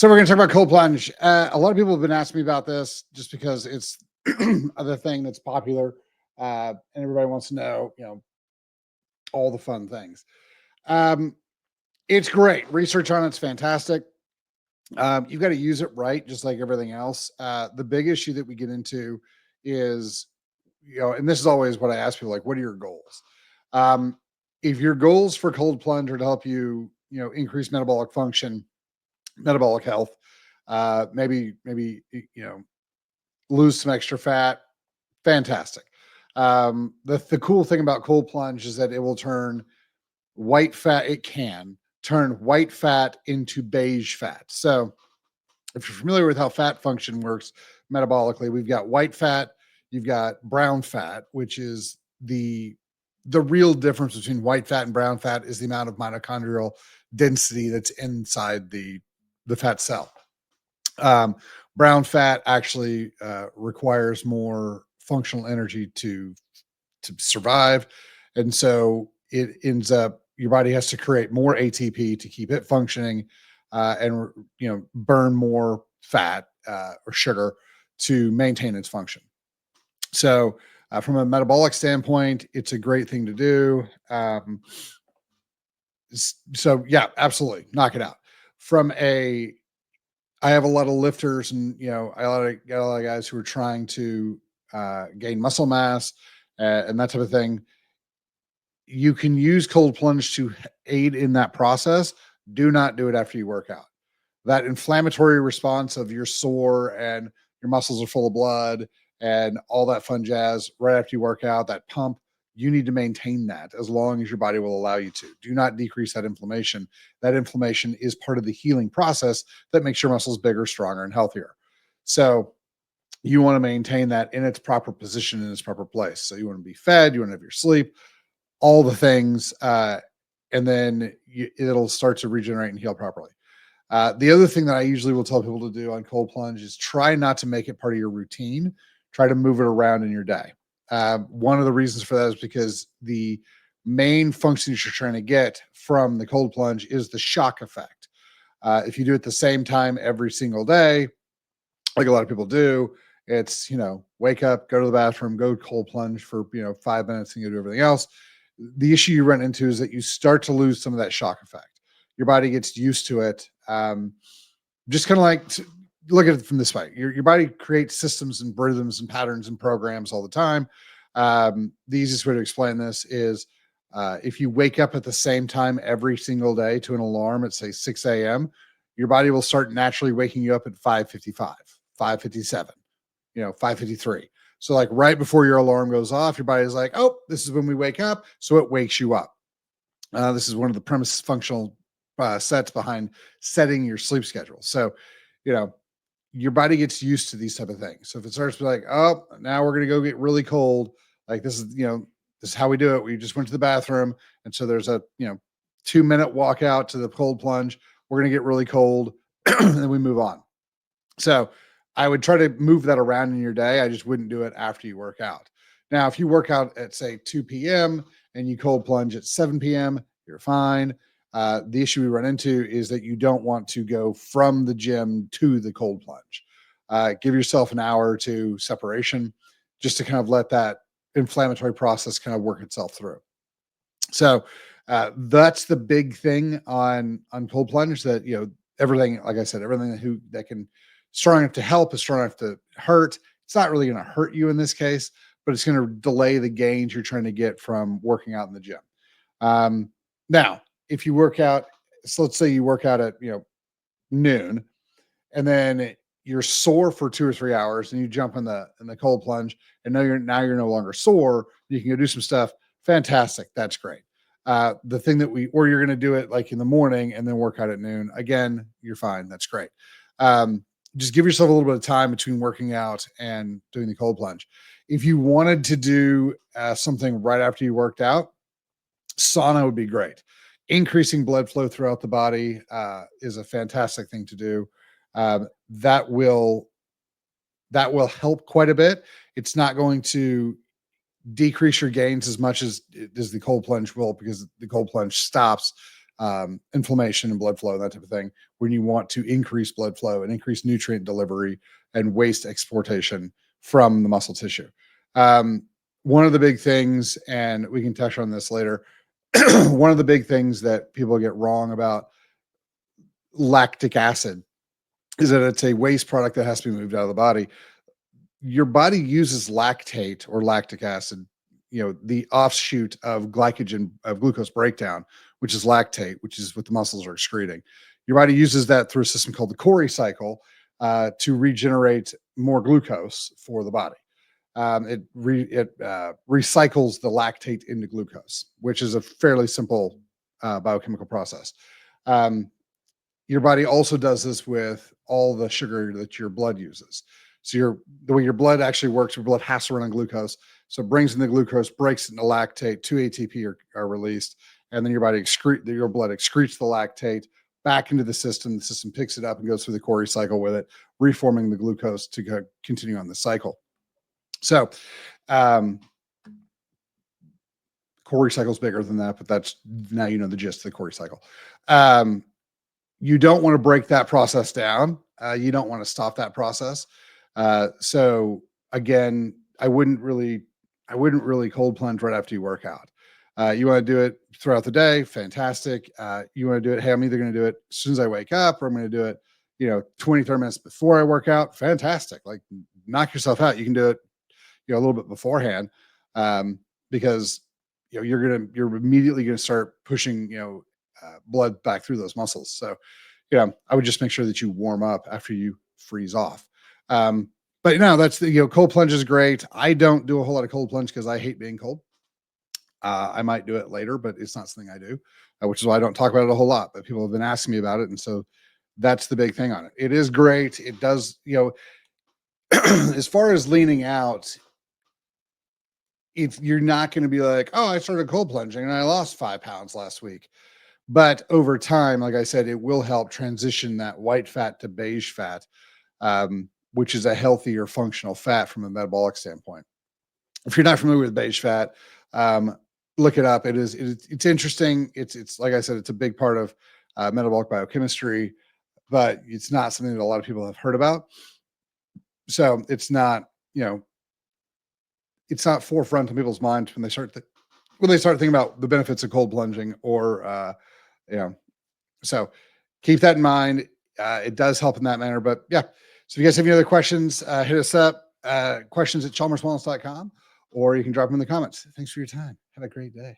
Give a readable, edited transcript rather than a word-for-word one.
So we're going to talk about cold plunge. A lot of people have been asking me about this just because it's the thing that's popular, and everybody wants to know, all the fun things. Um, it's great. Research on it's fantastic. You've got to use it right, just like everything else. The big issue that we get into is, and this is always what I ask people, like, what are your goals? Um, if your goals for cold plunge are to help you, increase metabolic function, metabolic health, maybe lose some extra fat, fantastic. The cool thing about cold plunge is that it will turn white fat. It can turn white fat into beige fat. So if you're familiar with how fat function works metabolically, we've got white fat, you've got brown fat, which is the real difference between white fat and brown fat is the amount of mitochondrial density that's inside the fat cell. Um, Brown fat actually requires more functional energy to survive, and so it ends up your body has to create more ATP to keep it functioning, and burn more fat or sugar to maintain its function. So, from a metabolic standpoint, it's a great thing to do. So yeah, absolutely, knock it out. From a I have a lot of lifters and got a lot of guys who are trying to gain muscle mass and that type of thing. You can use cold plunge to aid in that process. Do not do it after you work out. That inflammatory response of you're sore and your muscles are full of blood and all that fun jazz right after you work out, that pump, you need to maintain that as long as your body will allow you to. Do not decrease that inflammation. That inflammation is part of the healing process that makes your muscles bigger, stronger, and healthier. So you want to maintain that in its proper position, in its proper place. So you want to be fed, you want to have your sleep, all the things, and then it'll start to regenerate and heal properly. The other thing that I usually will tell people to do on cold plunge is try not to make it part of your routine. Try to move it around in your day. One of the reasons for that is because the main function that you're trying to get from the cold plunge is the shock effect. If you do it the same time every single day, like a lot of people do, it's, wake up, go to the bathroom, go cold plunge for, 5 minutes and you do everything else. The issue you run into is that you start to lose some of that shock effect. Your body gets used to it. Just kind of like look at it from this way. Your body creates systems and rhythms and patterns and programs all the time. The easiest way to explain this is if you wake up at the same time every single day to an alarm at say 6 a.m., your body will start naturally waking you up at 5:55, 5:57, 5:53. So like right before your alarm goes off, your body's like, oh, this is when we wake up. So it wakes you up. This is one of the premise functional sets behind setting your sleep schedule. So, you know, your body gets used to these type of things. So if it starts to be like, oh, now we're going to go get really cold, like this is, this is how we do it. We just went to the bathroom. And so there's a, 2-minute walk out to the cold plunge. We're going to get really cold and then we move on. So I would try to move that around in your day. I just wouldn't do it after you work out. Now, if you work out at say 2 p.m. and you cold plunge at 7 p.m., you're fine. The issue we run into is that you don't want to go from the gym to the cold plunge. Give yourself an hour or two separation just to kind of let that inflammatory process kind of work itself through. So that's the big thing on cold plunge, that everything, like I said, everything that can strong enough to help is strong enough to hurt. It's not really going to hurt you in this case, but it's going to delay the gains you're trying to get from working out in the gym. Now, if you work out, so let's say you work out at noon, and then you're sore for 2 or 3 hours, and you jump in the cold plunge, and now you're no longer sore. You can go do some stuff. Fantastic, that's great. The thing or you're going to do it like in the morning and then work out at noon. Again, you're fine. That's great. Just give yourself a little bit of time between working out and doing the cold plunge. If you wanted to do something right after you worked out, sauna would be great. Increasing blood flow throughout the body is a fantastic thing to do. That will help quite a bit. It's not going to decrease your gains as much as the cold plunge will, because the cold plunge stops inflammation and blood flow and that type of thing, when you want to increase blood flow and increase nutrient delivery and waste exportation from the muscle tissue. One of the big things, and we can touch on this later, one of the big things that people get wrong about lactic acid is that it's a waste product that has to be moved out of the body. Your body uses lactate or lactic acid, the offshoot of glycogen of glucose breakdown, which is lactate, which is what the muscles are excreting. Your body uses that through a system called the Cori cycle to regenerate more glucose for the body. It recycles the lactate into glucose, which is a fairly simple biochemical process. Your body also does this with all the sugar that your blood uses. So the way your blood actually works, your blood has to run on glucose. So it brings in the glucose, breaks it into lactate, 2 ATP are released, and then your blood excretes the lactate back into the system. The system picks it up and goes through the Cori cycle with it, reforming the glucose to continue on the cycle. So Cori cycle is bigger than that, but that's now the gist of the Cori cycle. You don't want to break that process down. You don't want to stop that process. So again, I wouldn't really cold plunge right after you work out. You want to do it throughout the day, fantastic. You want to do it, hey, I'm either going to do it as soon as I wake up, or I'm going to do it, 20, 30 minutes before I work out, fantastic. Like, knock yourself out. You can do it, a little bit beforehand, because you're immediately going to start pushing, blood back through those muscles. So, I would just make sure that you warm up after you freeze off. But no, that's cold plunge is great. I don't do a whole lot of cold plunge because I hate being cold. I might do it later, but it's not something I do, which is why I don't talk about it a whole lot. But people have been asking me about it, and so that's the big thing on it. It is great. It does, as far as leaning out, you're not going to be like, oh, I started cold plunging and I lost 5 pounds last week. But over time, like I said, it will help transition that white fat to beige fat, which is a healthier functional fat from a metabolic standpoint. If you're not familiar with beige fat, look it up. It's interesting. It's like I said, it's a big part of metabolic biochemistry, but it's not something that a lot of people have heard about. So it's not, it's not forefront in people's minds when they start thinking about the benefits of cold plunging or, so keep that in mind. It does help in that manner, but yeah. So if you guys have any other questions, hit us up, questions@chalmerswellness.com, or you can drop them in the comments. Thanks for your time. Have a great day.